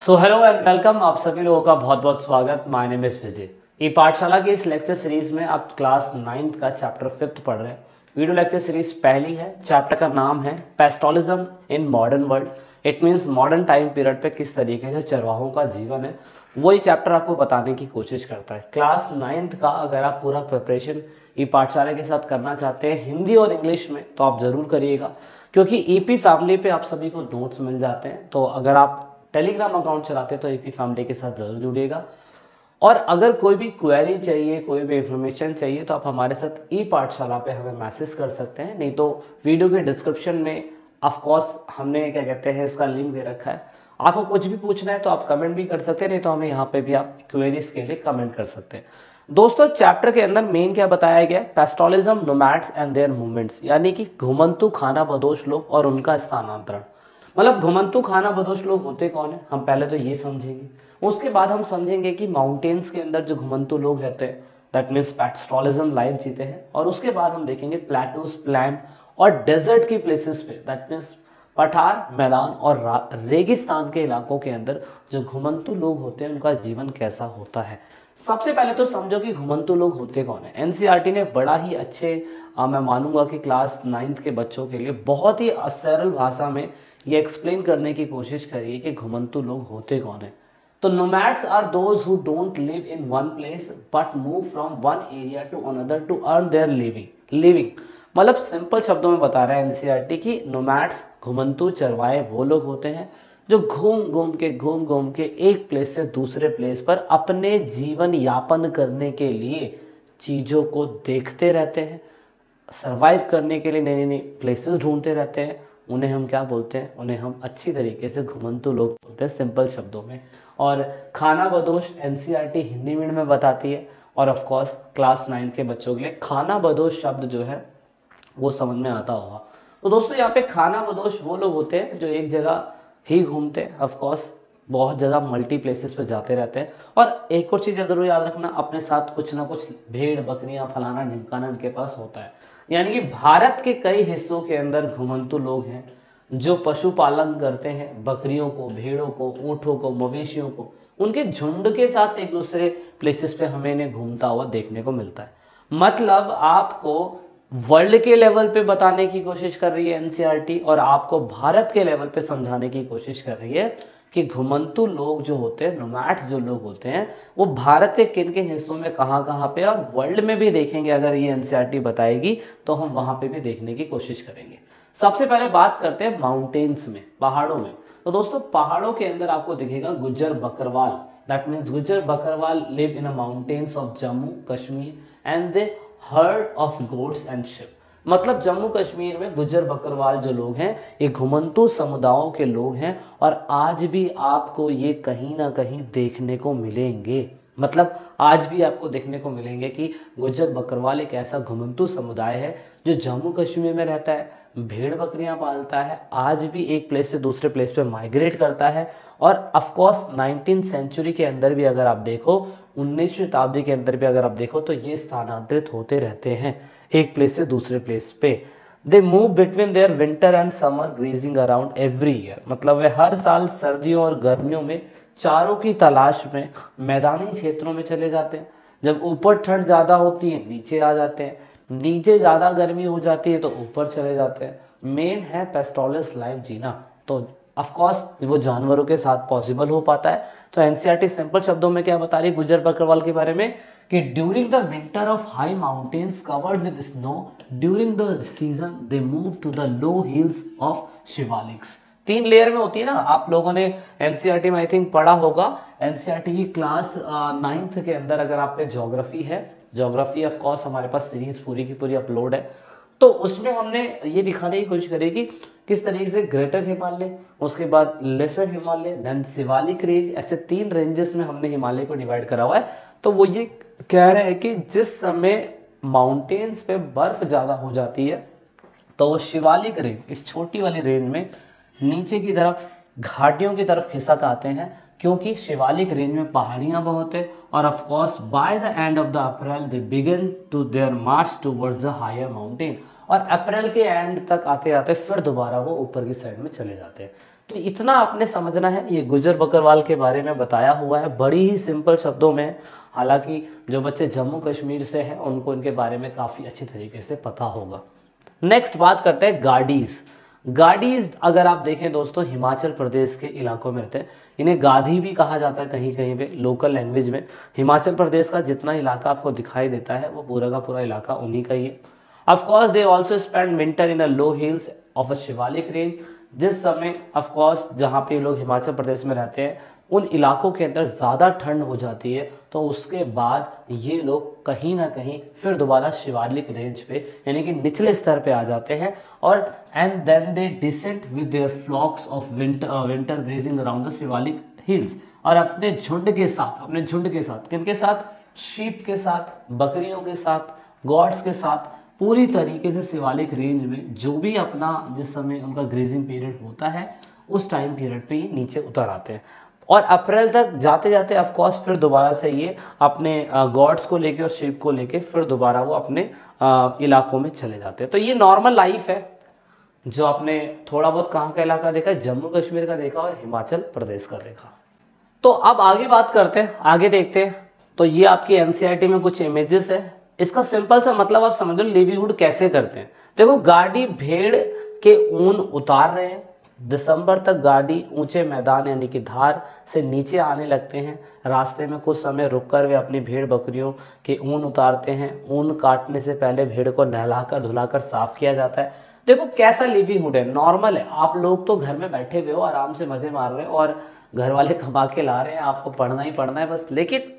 So hello and welcome. आप सभी लोगों का बहुत बहुत स्वागत। माय नेम इज विजय। ई पाठशाला की इस लेक्चर सीरीज में आप क्लास 9th का चैप्टर 5th पढ़ रहे हैं। वीडियो लेक्चर सीरीज पहली है। चैप्टर का नाम है pastoralism in modern world. It means modern time period पे किस तरीके से चरवाहों का जीवन है, वही चैप्टर आपको बताने की कोशिश करता है। क्लास 9th का अगर आप पूरा प्रिपरेशन ई पाठशाला के साथ करना चाहते हैं हिंदी और इंग्लिश में, तो आप जरूर करिएगा, क्योंकि ईपी फैमिली पे आप सभी को नोट्स मिल जाते हैं। तो अगर आप टेलीग्राम अकाउंट चलाते हैं तो ईपी फैमिली के साथ जरूर जुड़िएगा। और अगर कोई भी क्वेरी चाहिए, कोई भी इंफॉर्मेशन चाहिए, तो आप हमारे साथ ई पाठशाला पे हमें मैसेज कर सकते हैं। नहीं तो वीडियो के डिस्क्रिप्शन में ऑफ कोर्स हमने क्या कहते हैं इसका लिंक दे रखा है। आपको कुछ भी पूछना है तो आप कमेंट भी कर सकते हैं, नहीं तो हमें यहाँ पे भी आप क्वेरीज के लिए कमेंट कर सकते हैं। दोस्तों, चैप्टर के अंदर मेन क्या बताया गया है? पेस्टोलिज्म, नोमैड्स एंड देयर मूवमेंट्स, यानी कि घुमंतु खाना बदोश लोग और उनका स्थानांतरण। मतलब घुमंतु खाना बदोश लोग होते कौन है, हम पहले तो ये समझेंगे। उसके बाद हम समझेंगे कि माउंटेन्स के अंदर जो घुमंतु लोग रहते हैं, दैट मीन्स पेस्टोलिज्म लाइफ जीते हैं। और उसके बाद हम देखेंगे प्लेटूज, प्लान और डेजर्ट की प्लेसेस पे, दैट मीन्स पठार, मैदान और रेगिस्तान के इलाकों के अंदर जो घुमंतु लोग होते हैं उनका जीवन कैसा होता है। सबसे पहले तो समझो कि घुमंतु लोग होते कौन है। एनसीईआरटी ने बड़ा ही अच्छे मैं मानूंगा कि क्लास 9th के बच्चों के लिए बहुत ही सरल भाषा में ये एक्सप्लेन करने की कोशिश करिए कि घुमंतु लोग होते कौन है। तो nomads are those who don't live in one place but move from one area to another to earn their living. मतलब सिंपल शब्दों में बता रहा है एनसीईआरटी कि नोमैड्स, घुमंतु चरवाहे वो लोग होते हैं जो घूम घूम के एक प्लेस से दूसरे प्लेस पर अपने जीवन यापन करने के लिए चीजों को देखते रहते हैं, सरवाइव करने के लिए नई नई प्लेसेस ढूंढते रहते हैं। उन्हें हम क्या बोलते हैं? उन्हें हम अच्छी तरीके से घुमंतु लोग बोलते हैं, सिंपल शब्दों में। और खाना बदोश एनसीईआरटी हिंदी मीडियम में बताती है, और ऑफ कोर्स क्लास 9 के बच्चों के लिए खाना बदोश शब्द जो है वो समझ में आता होगा। तो दोस्तों, यहाँ पे खाना बदोश वो लोग होते हैं जो एक जगह ही घूमते हैं, ऑफ कोर्स बहुत ज़्यादा मल्टी प्लेसेस पे जाते रहते हैं। और एक और चीज़ जरूर याद रखना, अपने साथ कुछ ना कुछ भेड़, बकरियां, फलाना ढिमकाना इनके पास होता है। यानी कि भारत के कई हिस्सों के अंदर घुमंतु लोग हैं जो पशुपालन करते हैं, बकरियों को, भेड़ों को, ऊँटों को, मवेशियों को, उनके झुंड के साथ एक दूसरे प्लेसेस पे हमें इन्हें घूमता हुआ देखने को मिलता है। मतलब आपको वर्ल्ड के लेवल पे बताने की कोशिश कर रही है एनसीईआरटी, और आपको भारत के लेवल पे समझाने की कोशिश कर रही है कि घुमंतु लोग जो होते हैं, नोमैड्स जो लोग होते हैं, वो भारत के किन किन हिस्सों में कहाँ कहाँ पे, और वर्ल्ड में भी देखेंगे। अगर ये एनसीईआरटी बताएगी तो हम वहां पे भी देखने की कोशिश करेंगे। सबसे पहले बात करते हैं माउंटेन्स में, पहाड़ों में। तो दोस्तों, पहाड़ों के अंदर आपको दिखेगा Gujjar Bakarwal, that means Gujjar Bakarwal live in a mountains of Jammu Kashmir and they heard of goats and ship. मतलब जम्मू कश्मीर में गुज्जर बकरवाल जो लोग हैं ये घुमंतु समुदायों के लोग हैं, और आज भी आपको ये कहीं ना कहीं देखने को मिलेंगे। मतलब आज भी आपको देखने को मिलेंगे कि गुज्जर बकरवाल एक ऐसा घुमंतु समुदाय है जो जम्मू कश्मीर में रहता है, भेड़ बकरियां पालता है, आज भी एक प्लेस से दूसरे प्लेस पे माइग्रेट करता है। और ऑफ कोर्स 19th सेंचुरी के अंदर भी अगर आप देखो, 19वीं शताब्दी के अंदर भी अगर आप देखो, तो ये स्थानांतरित होते रहते हैं एक प्लेस से दूसरे प्लेस पे। They move between their winter and summer grazing around every year. मतलब वे हर साल सर्दियों और गर्मियों में चारों की तलाश में मैदानी क्षेत्रों में चले जाते हैं। जब ऊपर ठंड ज्यादा होती है नीचे आ जाते हैं, नीचे ज्यादा गर्मी हो जाती है तो ऊपर चले जाते हैं। मेन है पेस्टोलिस लाइफ जीना, तो ऑफ कोर्स वो जानवरों के साथ पॉसिबल हो पाता है। तो एनसीईआरटी सिंपल शब्दों में क्या बता रही है गुज्जर बकरवाल के बारे में कि during the winter of high mountains covered with snow, during the season they move to the low hills of Shivaliks. 3 layer में होती है ना, आप लोगों ने एनसीईआरटी में आई थिंक पढ़ा होगा। एनसीईआरटी की क्लास 9th के अंदर अगर आप पे ज्योग्राफी है, ज्योग्राफी ऑफ कोर्स हमारे पास सीरीज पूरी की पूरी अपलोड है, तो उसमें हमने ये दिखाने की कोशिश करी कि किस तरीके से ग्रेटर हिमालय, उसके बाद lesser Himalaya, then Shivalik range, ऐसे 3 रेंजेस में हमने हिमालय को डिवाइड करा हुआ है। तो वो ये कह रहे हैं कि जिस समय माउंटेन्स पे बर्फ ज्यादा हो जाती है तो वो शिवालिक रेंज, इस छोटी वाली रेंज में नीचे की तरफ घाटियों की तरफ खिसक आते हैं, क्योंकि शिवालिक रेंज में पहाड़ियां बहुत है। और of course by the end of the April they begin to their march towards the higher mountain, और अप्रैल के एंड तक आते आते फिर दोबारा वो ऊपर की साइड में चले जाते हैं। तो इतना आपने समझना है। ये गुज्जर बकरवाल के बारे में बताया हुआ है बड़ी ही सिंपल शब्दों में। हालांकि जो बच्चे जम्मू कश्मीर से हैं उनको इनके बारे में काफ़ी अच्छी तरीके से पता होगा। नेक्स्ट बात करते हैं गाडीज। गाडीज अगर आप देखें दोस्तों, हिमाचल प्रदेश के इलाकों में रहते हैं। इन्हें गाधी भी कहा जाता है कहीं कहीं पे लोकल लैंग्वेज में। हिमाचल प्रदेश का जितना इलाका आपको दिखाई देता है वो पूरा का पूरा इलाका उन्हीं का ही है। Of course they also spend winter in a low hills of a Shivalik range. जिस समय ऑफ कोर्स जहाँ पे लोग हिमाचल प्रदेश में रहते हैं उन इलाकों के अंदर ज़्यादा ठंड हो जाती है, तो उसके बाद ये लोग कहीं ना कहीं फिर दोबारा शिवालिक रेंज पे यानी कि निचले स्तर पे आ जाते हैं और and then they descend with their flocks of winter grazing around the Shivalik hills. और अपने झुंड के साथ किनके साथ? शीप के साथ, बकरियों के साथ, गॉड्स के साथ पूरी तरीके से शिवालिक रेंज में जो भी अपना जिस समय उनका ग्रेजिंग पीरियड होता है उस टाइम पीरियड पे ये नीचे उतर आते हैं। और अप्रैल तक जाते जाते ऑफ कोर्स फिर दोबारा से ये अपने गॉड्स को लेके और शिप को लेके फिर दोबारा वो अपने इलाकों में चले जाते हैं। तो ये नॉर्मल लाइफ है जो आपने थोड़ा बहुत कहाँ का इलाका देखा, जम्मू कश्मीर का देखा और हिमाचल प्रदेश का देखा। तो अब आगे बात करते हैं, आगे देखते हैं। तो ये आपकी एनसीईआरटी में कुछ इमेजेस है। इसका सिंपल सा मतलब आप समझ लो लिवलीहुड कैसे करते हैं। देखो गाड़ी भेड़ के ऊन उतार रहे हैं, दिसंबर तक गाड़ी ऊंचे मैदान यानी कि धार से नीचे आने लगते हैं। रास्ते में कुछ समय रुककर वे अपनी भेड़ बकरियों के ऊन उतारते हैं। ऊन काटने से पहले भेड़ को नहलाकर धुलाकर साफ किया जाता है। देखो कैसा लिवलीहुड है, नॉर्मल है। आप लोग तो घर में बैठे हुए हो, आराम से मजे मार रहे हो और घर वाले कमा के ला रहे हैं, आपको पढ़ना ही पढ़ना है बस। लेकिन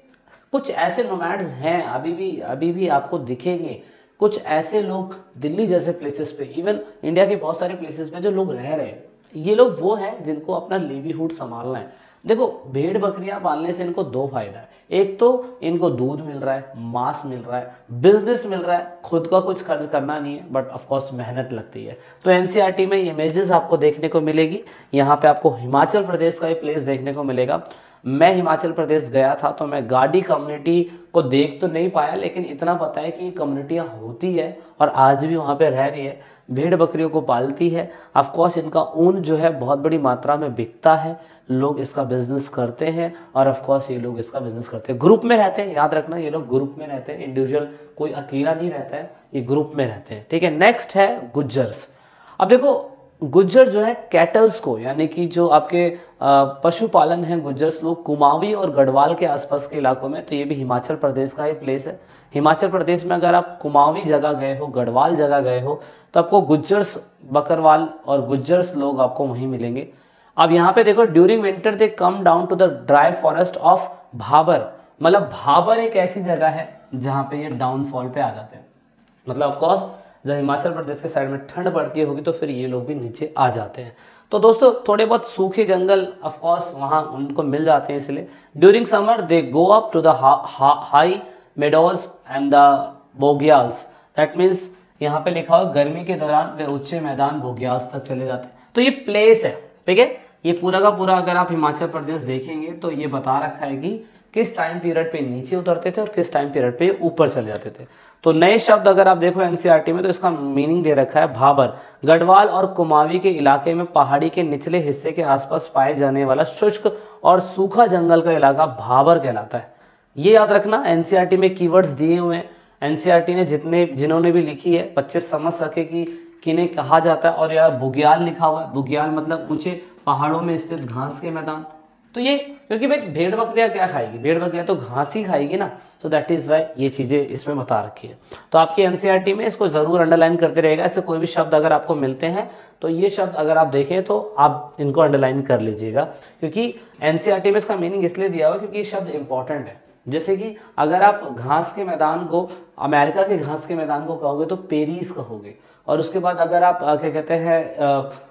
कुछ ऐसे नोमैड्स हैं अभी भी आपको दिखेंगे। कुछ ऐसे लोग दिल्ली जैसे प्लेसेस पे, इवन इंडिया के बहुत सारे प्लेसेस में जो लोग रह रहे हैं, ये लोग वो हैं जिनको अपना लिवलीहुड संभालना है। देखो भेड़ बकरियां पालने से इनको दो फायदा है। एक तो इनको दूध मिल रहा है, मांस मिल रहा है, बिजनेस मिल रहा है, खुद का कुछ खर्च करना नहीं है, बट ऑफ कोर्स मेहनत लगती है। तो एनसीईआरटी में इमेजेस आपको देखने को मिलेगी। यहाँ पे आपको हिमाचल प्रदेश का एक प्लेस देखने को मिलेगा। मैं हिमाचल प्रदेश गया था तो मैं गाडी कम्युनिटी को देख तो नहीं पाया, लेकिन इतना पता है कि कम्युनिटियाँ होती है और आज भी वहाँ पे रह रही है, भेड़ बकरियों को पालती है। ऑफ कोर्स इनका ऊन जो है बहुत बड़ी मात्रा में बिकता है, लोग इसका बिजनेस करते हैं और ऑफ कोर्स ये लोग इसका बिजनेस करते हैं। ग्रुप में रहते हैं, याद रखना ये लोग ग्रुप में रहते हैं, इंडिविजुअल कोई अकेला नहीं रहता है, ये ग्रुप में रहते हैं। ठीक है, नेक्स्ट है गुज्जर्स। अब देखो गुज्जर जो है कैटल्स को यानी कि जो आपके पशुपालन है, गुज्जर्स लोग कुमाऊं और गढ़वाल के आसपास के इलाकों में, तो ये भी हिमाचल प्रदेश का ही प्लेस है। हिमाचल प्रदेश में अगर आप कुमाऊं जगह गए हो, गढ़वाल जगह गए हो, तो आपको गुज्जर्स बकरवाल और गुज्जर्स लोग आपको वहीं मिलेंगे। अब यहाँ पे देखो during winter they come down to the dry forest of Bhabar. मतलब भाबर एक ऐसी जगह है जहाँ पे ये डाउनफॉल पे आ जाते हैं। मतलब ऑफकोर्स जब हिमाचल प्रदेश के साइड में ठंड पड़ती होगी तो फिर ये लोग भी नीचे आ जाते हैं। तो दोस्तों थोड़े बहुत सूखे जंगल ऑफकोर्स वहाँ उनको मिल जाते हैं, इसलिए during summer they go up to the high meadows and the bugyals. That means यहाँ पे लिखा हुआ गर्मी के दौरान वे ऊंचे मैदान बोगियाल्स तक चले जाते हैं। तो ये प्लेस है, ठीक है, ये पूरा का पूरा अगर आप हिमाचल प्रदेश देखेंगे तो ये बता रखा है कि किस टाइम पीरियड पे नीचे उतरते थे और किस टाइम पीरियड पे ऊपर चले जाते थे। तो नए शब्द अगर आप देखो एनसीईआरटी में तो इसका मीनिंग दे रखा है भाबर। गढ़वाल और कुमाऊं के इलाके में पहाड़ी के निचले हिस्से के आसपास पाए जाने वाला शुष्क और सूखा जंगल का इलाका भाबर कहलाता है। ये याद रखना, एनसीईआरटी में कीवर्ड्स दिए हुए हैं। एनसीईआरटी ने जिन्होंने भी लिखी है बच्चे समझ सके कि किन्हें कहा जाता है। और यार बुग्याल लिखा हुआ है, बुग्याल मतलब ऊंचे पहाड़ों में स्थित घास के मैदान। तो ये क्योंकि भाई भेड़ बकरियां क्या खाएगी, भेड़ बकरियां तो घास ही खाएगी ना, तो दैट इज वाई ये चीजें इसमें बता रखी है। तो आपकी एनसीईआरटी में इसको जरूर अंडरलाइन करते रहेगा। ऐसे कोई भी शब्द अगर आपको मिलते हैं तो ये शब्द अगर आप देखें तो आप इनको अंडरलाइन कर लीजिएगा, क्योंकि एनसीईआरटी में इसका मीनिंग इसलिए दिया हुआ क्योंकि ये शब्द इंपॉर्टेंट है। जैसे कि अगर आप घास के मैदान को, अमेरिका के घास के मैदान को कहोगे तो पेरिस कहोगे, और उसके बाद अगर आप क्या कहते हैं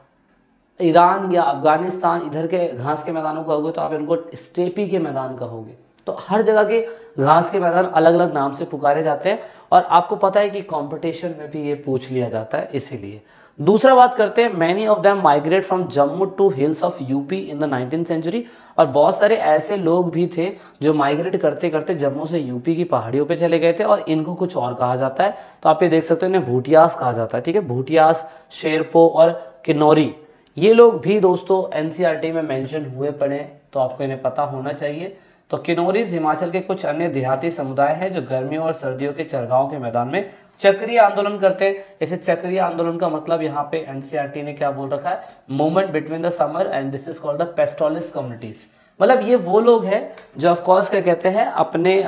ईरान या अफगानिस्तान इधर के घास के मैदानों को कहोगे तो आप इनको स्टेपी के मैदान कहोगे। तो हर जगह के घास के मैदान अलग अलग नाम से पुकारे जाते हैं, और आपको पता है कि कंपटीशन में भी ये पूछ लिया जाता है, इसीलिए। दूसरा बात करते हैं, many of them migrate from Jammu to hills of UP in the 19th century. और बहुत सारे ऐसे लोग भी थे जो माइग्रेट करते करते जम्मू से यूपी की पहाड़ियों पे चले गए थे, और इनको कुछ और कहा जाता है। तो आप ये देख सकते हो, इन्हें भूटियास कहा जाता है, ठीक है, भूटियास, शेरपो और किन्नौरी, ये लोग भी दोस्तों एनसीईआरटी में मेंशन हुए पड़े हैं, तो आपको इन्हें पता होना चाहिए। तो किन्नौरीज हिमाचल के कुछ अन्य देहाती समुदाय हैं जो गर्मियों और सर्दियों के चरगाहों के मैदान में चक्रीय आंदोलन करते हैं। इसे चक्रीय आंदोलन का मतलब यहाँ पे एनसीईआरटी ने क्या बोल रखा है, movement between the summer and this is called the pastoralist communities. मतलब ये वो लोग हैं जो ऑफ कोर्स क्या कहते हैं अपने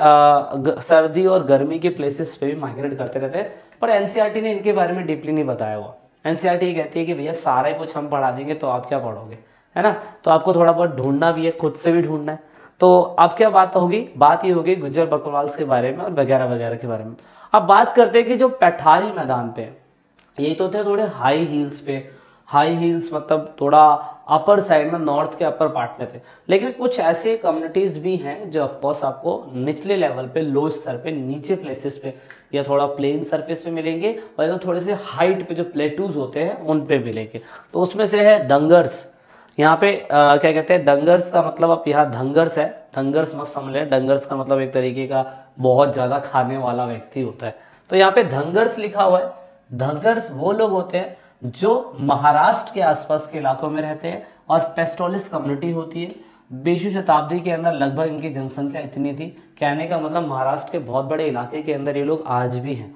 सर्दी और गर्मी के प्लेसेस पे भी माइग्रेट करते रहते हैं, पर एनसीईआरटी ने इनके बारे में डीपली नहीं बताया हुआ। एनसीईआरटी कहती है कि भैया सारा ही कुछ हम पढ़ा देंगे तो आप क्या पढ़ोगे, है ना। तो आपको थोड़ा बहुत ढूंढना भी है, खुद से भी ढूंढना है। तो अब क्या बात होगी, बात ये होगी गुज्जर बकरवाल के बारे में और वगैरह वगैरह के बारे में। अब बात करते हैं कि जो पठारी मैदान पे ये तो थे थोड़े हाई हील्स पे, हाई हील्स मतलब थोड़ा अपर साइड में, नॉर्थ के अपर पार्ट में थे। लेकिन कुछ ऐसे कम्युनिटीज भी हैं जो ऑफकोर्स आपको निचले लेवल पे, लो स्तर पे, नीचे प्लेसेस पे या थोड़ा प्लेन सरफेस पे मिलेंगे, और तो थोड़े से हाइट पे जो प्लेटूज होते हैं उन पे मिलेंगे। तो उसमें से है डंगर्स। यहाँ पे क्या कहते हैं, डंगर्स का मतलब अब यहाँ धंगर्स है, डंगर्स मत समझ लें। डंगर्स का मतलब एक तरीके का बहुत ज्यादा खाने वाला व्यक्ति होता है। तो यहाँ पे धंगर्स लिखा हुआ है। धंगर्स वो लोग होते हैं जो महाराष्ट्र के आसपास के इलाकों में रहते हैं और पेस्टोलिस कम्युनिटी होती है। 20वीं शताब्दी के अंदर लगभग इनकी जनसंख्या इतनी थी, कहने का मतलब महाराष्ट्र के बहुत बड़े इलाके के अंदर ये लोग आज भी हैं।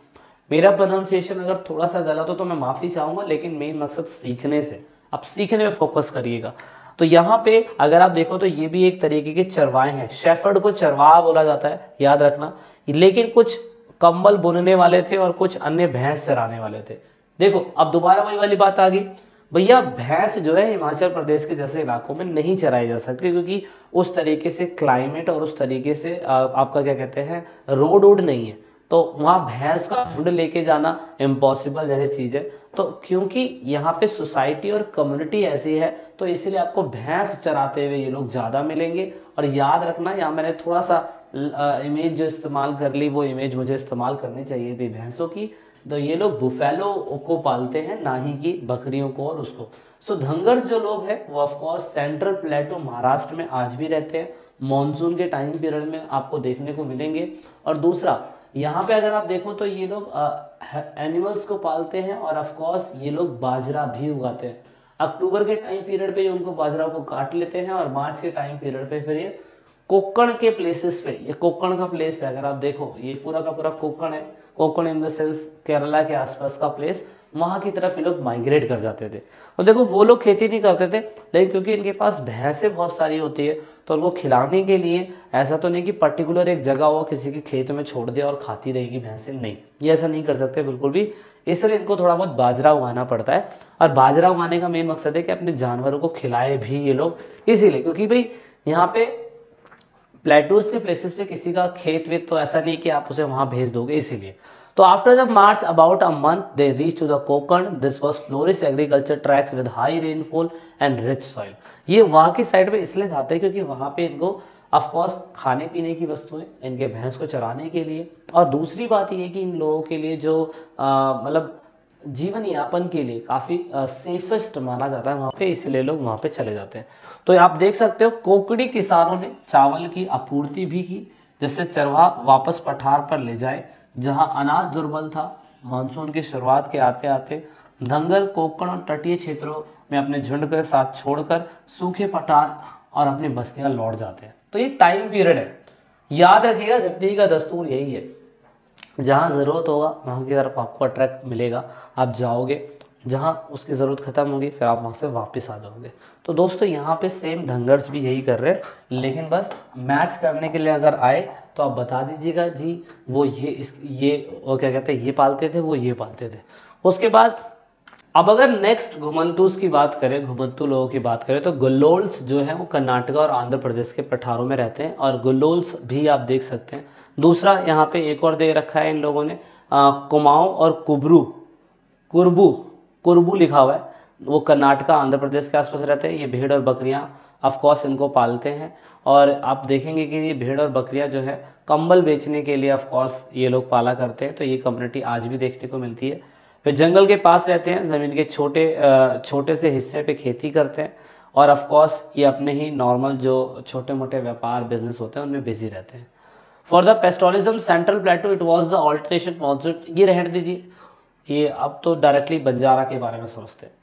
मेरा प्रोनाउंसिएशन अगर थोड़ा सा गलत हो तो मैं माफी चाहूंगा, लेकिन मेन मकसद सीखने से, आप सीखने में फोकस करिएगा। तो यहाँ पे अगर आप देखो तो ये भी एक तरीके के चरवाहे हैं। शेफर्ड को चरवाहा बोला जाता है, याद रखना। लेकिन कुछ कंबल बुनने वाले थे और कुछ अन्य भैंस चराने वाले थे। देखो अब दोबारा वही वाली बात आ गई, भैया भैंस जो है हिमाचल प्रदेश के जैसे इलाकों में नहीं चराई जा सकती, क्योंकि उस तरीके से क्लाइमेट और उस तरीके से आपका क्या कहते हैं रोड वोड नहीं है। तो वहाँ भैंस का झुंड लेके जाना इम्पॉसिबल जैसी चीज है। तो क्योंकि यहाँ पे सोसाइटी और कम्युनिटी ऐसी है, तो इसलिए आपको भैंस चराते हुए ये लोग ज्यादा मिलेंगे। और याद रखना, यहाँ मैंने थोड़ा सा इमेज जो इस्तेमाल कर ली, वो इमेज मुझे इस्तेमाल करनी चाहिए थी भैंसों की। तो ये लोग बुफेलो को पालते हैं, ना ही कि बकरियों को और उसको। सो धंगर्स जो लोग हैं वो ऑफकोर्स सेंट्रल प्लेटो महाराष्ट्र में आज भी रहते हैं। मॉनसून के टाइम पीरियड में आपको देखने को मिलेंगे। और दूसरा, यहाँ पे अगर आप देखो तो ये लोग एनिमल्स को पालते हैं और ऑफकोर्स ये लोग बाजरा भी उगाते हैं। अक्टूबर के टाइम पीरियड पे उनको बाजरा को काट लेते हैं और मार्च के टाइम पीरियड पे फिर ये कोकण के प्लेसेस पे, ये कोकण का प्लेस है, अगर आप देखो ये पूरा का पूरा कोकण है। Konkan in the sense Kerala के आसपास का प्लेस, वहां की तरफ ये लोग माइग्रेट कर जाते थे। और देखो वो लोग खेती नहीं करते थे, लेकिन क्योंकि इनके पास भैंसें बहुत सारी होती है, तो उनको खिलाने के लिए ऐसा तो नहीं कि पर्टिकुलर एक जगह हो किसी के खेत में छोड़ दिया और खाती रहेगी भैंसें, नहीं, ये ऐसा नहीं कर सकते बिल्कुल भी। इसलिए इनको थोड़ा बहुत बाजरा उगाना पड़ता है। और बाजरा उगाने का मेन मकसद है कि अपने जानवरों को खिलाए भी ये लोग, इसीलिए क्योंकि भाई यहाँ पे प्लेटूज के प्लेसेस पे किसी का खेत वेत तो ऐसा नहीं कि आप उसे वहां भेज दोगे, इसीलिए। तो after the March about a month they reach to the Konkan. This was flourish agriculture tracks with high rainfall and rich soil. ये वहां की साइड पे इसलिए जाते हैं क्योंकि वहां पे इनको ऑफकोर्स खाने पीने की वस्तुएं, इनके भैंस को चराने के लिए, और दूसरी बात ये कि इन लोगों के लिए जो मतलब जीवन यापन के लिए काफी सेफेस्ट माना जाता है वहां पे, इसलिए लोग वहां पे चले जाते हैं। तो आप देख सकते हो कोकड़ी किसानों ने चावल की आपूर्ति भी की, जिससे चरवाहा वापस पठार पर ले जाए जहां अनाज दुर्बल था। मानसून की शुरुआत के आते आते धंगर कोकण और तटीय क्षेत्रों में अपने झुंड के साथ छोड़कर सूखे पठार और अपनी बस्तियां लौट जाते हैं। तो ये टाइम पीरियड है, याद रखिएगा, जिंदगी का दस्तूर यही है, जहाँ ज़रूरत होगा वहाँ की तरफ आपको अट्रैक्ट मिलेगा, आप जाओगे, जहाँ उसकी ज़रूरत ख़त्म होगी फिर आप वहाँ से वापस आ जाओगे। तो दोस्तों यहाँ पे सेम धंगर्स भी यही कर रहे हैं, लेकिन बस मैच करने के लिए अगर आए तो आप बता दीजिएगा जी वो ये वो क्या कहते हैं ये पालते थे, वो ये पालते थे। उसके बाद अब अगर नेक्स्ट घुमंतूस की बात करें, घुमंतू लोगों की बात करें, तो गुल्लोल्स जो है वो कर्नाटक और आंध्र प्रदेश के पठारों में रहते हैं, और गुल्लोल्स भी आप देख सकते हैं। दूसरा यहाँ पे एक और दे रखा है इन लोगों ने, कुमाऊं और कुर्बू कुर्बू लिखा हुआ है, वो कर्नाटक आंध्र प्रदेश के आसपास रहते हैं। ये भेड़ और बकरियां ऑफकोर्स इनको पालते हैं, और आप देखेंगे कि ये भेड़ और बकरियां जो है कंबल बेचने के लिए ऑफकोर्स ये लोग पाला करते हैं। तो ये कम्युनिटी आज भी देखने को मिलती है। वे जंगल के पास रहते हैं, ज़मीन के छोटे से हिस्से पे खेती करते हैं, और ऑफकोर्स ये अपने ही नॉर्मल जो छोटे मोटे व्यापार बिजनेस होते हैं उनमें बिजी रहते हैं। For the pastoralism central plateau it was the alternation monsoon. ये रहने दीजिए, ये अब तो डायरेक्टली बंजारा के बारे में सोचते हैं।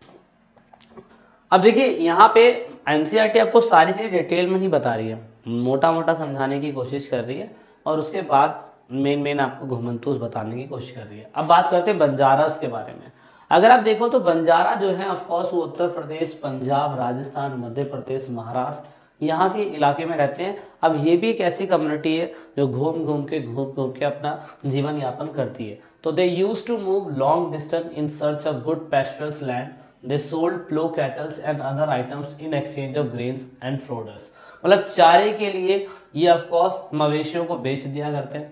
अब देखिए यहाँ पे एनसीईआरटी आपको सारी चीज़ डिटेल में नहीं बता रही है, मोटा मोटा समझाने की कोशिश कर रही है और उसके बाद मेन आपको घुमंतूस बताने की कोशिश कर रही है। अब बात करते हैं बंजारास के बारे में। अगर आप देखो तो बंजारा जो है ऑफकोर्स वो उत्तर प्रदेश, पंजाब, राजस्थान, मध्य प्रदेश, महाराष्ट्र यहाँ के इलाके में रहते हैं। अब ये भी एक ऐसी कम्युनिटी है जो घूम घूम के अपना जीवन यापन करती है। तो they use to move long distance in search of good pastures land. They sold plough cattles and other items in exchange of grains and fodders. मतलब चारे के लिए ये ऑफकोर्स मवेशियों को बेच दिया करते हैं,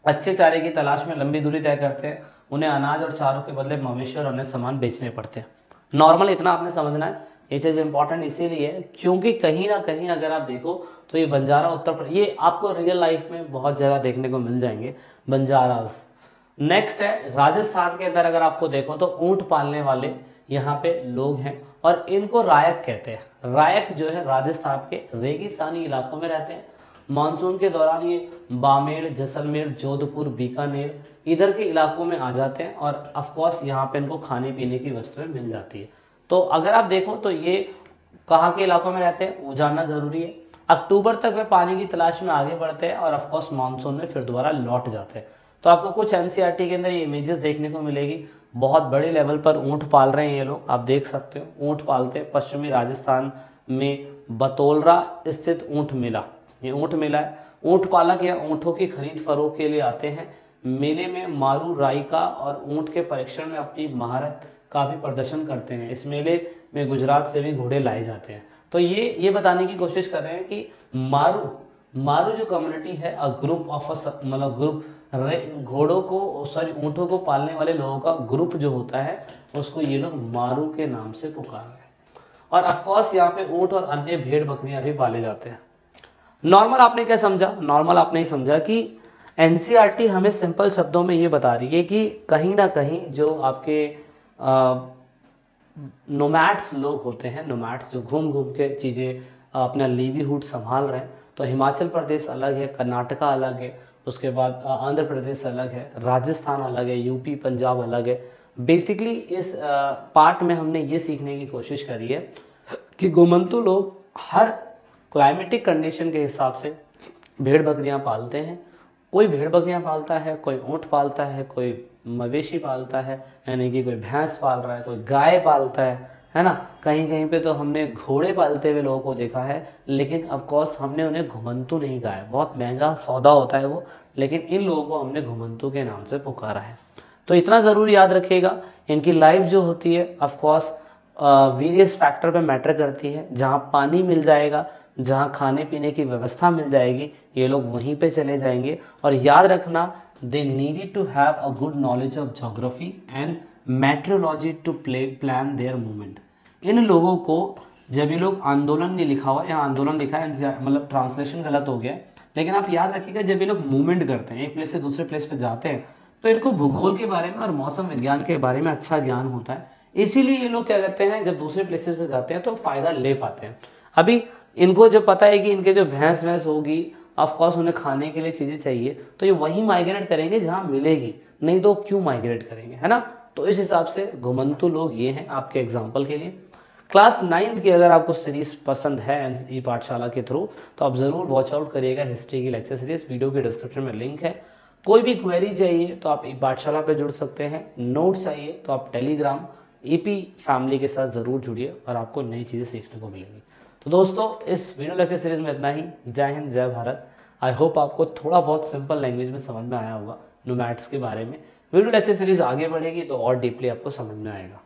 अच्छे चारे की तलाश में लंबी दूरी तय करते हैं, उन्हें अनाज और चारों के बदले मवेशी और अन्य सामान बेचने पड़ते हैं। नॉर्मल इतना आपने समझना है। ये चीज़ इंपॉर्टेंट इसीलिए है क्योंकि कहीं ना कहीं अगर आप देखो तो ये बंजारा उत्तर प्रदेश, ये आपको रियल लाइफ में बहुत जगह देखने को मिल जाएंगे बंजारास। नेक्स्ट है राजस्थान के अंदर, अगर आपको देखो तो ऊंट पालने वाले यहाँ पे लोग हैं और इनको रायक कहते हैं। रायक जो है राजस्थान के रेगिस्तानी इलाकों में रहते हैं। मानसून के दौरान ये बामेर, जैसलमेर, जोधपुर, बीकानेर इधर के इलाकों में आ जाते हैं और ऑफकोर्स यहाँ पे इनको खाने पीने की वस्तुएं मिल जाती है। तो अगर आप देखो तो ये कहाँ के इलाकों में रहते हैं वो जानना जरूरी है। अक्टूबर तक वे पानी की तलाश में आगे बढ़ते हैं और ऑफकोर्स मानसून में फिर दोबारा लौट जाते हैं। तो आपको कुछ एनसीईआरटी के अंदर ये इमेजेस देखने को मिलेगी। बहुत बड़े लेवल पर ऊँट पाल रहे हैं ये लोग, आप देख सकते हो ऊँट पालते हैं। पश्चिमी राजस्थान में बतौलरा स्थित ऊँट मेला, ये ऊँट मेला है। ऊँट पालक या ऊँटों की खरीद फरोख्त के लिए आते हैं। मेले में मारू राइका और ऊँट के परीक्षण में अपनी महारत का भी प्रदर्शन करते हैं। इस मेले में गुजरात से भी घोड़े लाए जाते हैं। तो ये बताने की कोशिश कर रहे हैं कि मारू जो कम्युनिटी है अ ग्रुप ऑफ मतलब ग्रुप घोड़ों को ऊँटों को पालने वाले लोगों का ग्रुप जो होता है उसको ये लोग मारू के नाम से पुकार रहे हैं। और ऑफकोर्स यहाँ पे ऊँट और अन्य भेड़ बकरियां भी पाले जाते हैं। नॉर्मल आपने क्या समझा? नॉर्मल आपने ही समझा कि एनसीईआरटी हमें सिंपल शब्दों में ये बता रही है कि कहीं ना कहीं जो आपके नोमैड्स लोग होते हैं, नोमैड्स जो घूम घूम के चीज़ें अपना लिवलीहुड संभाल रहे हैं, तो हिमाचल प्रदेश अलग है, कर्नाटका अलग है, उसके बाद आंध्र प्रदेश अलग है, राजस्थान अलग है, यूपी पंजाब अलग है। बेसिकली इस पार्ट में हमने ये सीखने की कोशिश करी है कि घुमंतू लोग हर क्लाइमेटिक कंडीशन के हिसाब से भेड़ बकरियां पालते हैं। कोई भेड़ बकरियां पालता है, कोई ऊँट पालता है, कोई मवेशी पालता है, यानी कि कोई भैंस पाल रहा है, कोई गाय पालता है ना। कहीं कहीं पे तो हमने घोड़े पालते हुए लोगों को देखा है, लेकिन ऑफ कोर्स हमने उन्हें घुमंतू नहीं कहा है, बहुत महंगा सौदा होता है वो, लेकिन इन लोगों को हमने घुमंतू के नाम से पुकारा है। तो इतना ज़रूर याद रखिएगा, इनकी लाइफ जो होती है ऑफ कोर्स वेरियस फैक्टर पे मैटर करती है। जहाँ पानी मिल जाएगा, जहाँ खाने पीने की व्यवस्था मिल जाएगी, ये लोग वहीं पे चले जाएंगे। और याद रखना, they needed to have a good knowledge of geography and meteorology to plan their movement. इन लोगों को जब ये लोग आंदोलन नहीं लिखा हुआ, यहाँ आंदोलन लिखा है, मतलब ट्रांसलेशन गलत हो गया, लेकिन आप याद रखिएगा जब ये लोग मूवमेंट करते हैं, एक प्लेस से दूसरे प्लेस पे जाते हैं, तो इनको भूगोल के बारे में और मौसम विज्ञान के बारे में अच्छा ज्ञान होता है। इसीलिए ये लोग क्या करते हैं, जब दूसरे प्लेसेस पे जाते हैं तो फायदा ले पाते हैं। अभी इनको जो पता है कि इनके जो भैंस होगी, ऑफकोर्स उन्हें खाने के लिए चीज़ें चाहिए, तो ये वहीं माइग्रेट करेंगे जहाँ मिलेगी, नहीं तो क्यों माइग्रेट करेंगे, है ना। तो इस हिसाब से घुमंतू लोग ये हैं आपके एग्जाम्पल के लिए। क्लास 9 की अगर आपको सीरीज पसंद है ई पाठशाला के थ्रू, तो आप ज़रूर वॉच आउट करिएगा हिस्ट्री की लेक्चर सीरीज, वीडियो के डिस्क्रिप्शन में लिंक है। कोई भी क्वेरी चाहिए तो आप ई पाठशाला पे जुड़ सकते हैं, नोट चाहिए तो आप टेलीग्राम ईपी फैमिली के साथ ज़रूर जुड़िए और आपको नई चीज़ें सीखने को मिलेंगी। तो दोस्तों इस वीडियो लेक्चर सीरीज में इतना ही। जय हिंद, जय भारत। आई होप आपको थोड़ा बहुत सिंपल लैंग्वेज में समझ में आया होगा नोमैड्स के बारे में। वीडियो लेक्चर सीरीज आगे बढ़ेगी तो और डीपली आपको समझ में आएगा।